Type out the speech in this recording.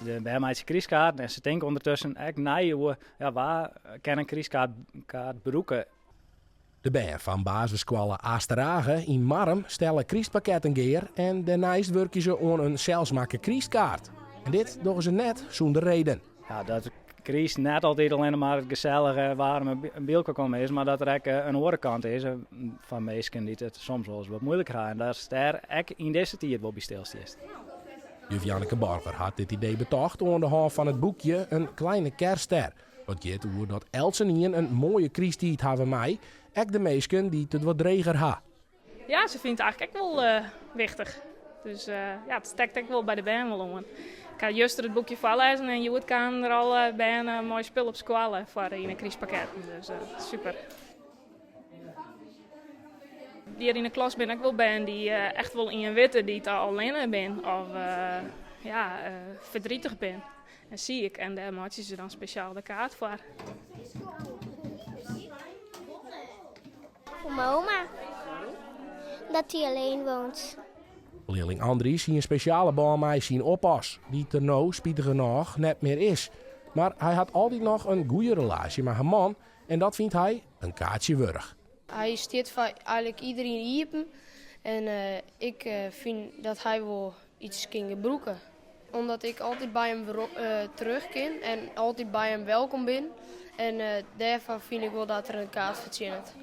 de bijmaatje kriiskaart en ze denken ondertussen echt hoe waar kan een kriiskaart beroeken. De band van basisschool Aasterhagen in Marm stellen kriespakketten geer en daarnaast werken ze aan een zelfsmaken krieskaart. En dit doen ze net zonder reden. Ja, dat kriest net altijd alleen maar het gezellige, warme beeld komen is, maar dat er ook een andere kant is van mensen die het soms wel eens wat moeilijk gaan. En dat is daar ook in deze tijd wel bij stilstaat. Juf Janneke Borger had dit idee betocht aan de hand van het boekje Een kleine kerstster. Wat gaat hoe dat Elsenien een mooie kriestijd hebben mij, ook de meesken die het wat dreger ha. Ja, ze vindt het eigenlijk ook wel wichtig. Dus het stekt ook wel bij de band wel om. Ik had juist het boekje voorlezen en je kan er al bij een mooi spul op squallen voor in een kriespakket. Dus super. Hier in de klas ben ik wel bij die echt wel in witte die het al alleen ben of verdrietig ben. En zie ik en daar maak je ze dan speciaal de kaart voor. Voor mijn oma. Dat hij alleen woont. Leerling Andries zie een speciale baan met zijn oppas, die er nou, spietig genoeg, net meer is. Maar hij had altijd nog een goede relatie met haar man en dat vindt hij een kaartje wurg. Hij stiert van eigenlijk iedereen iepen en ik vind dat hij wel iets kan gebruiken. Omdat ik altijd bij hem terug kan en altijd bij hem welkom ben. En daarvan vind ik wel dat er een kaart verzint.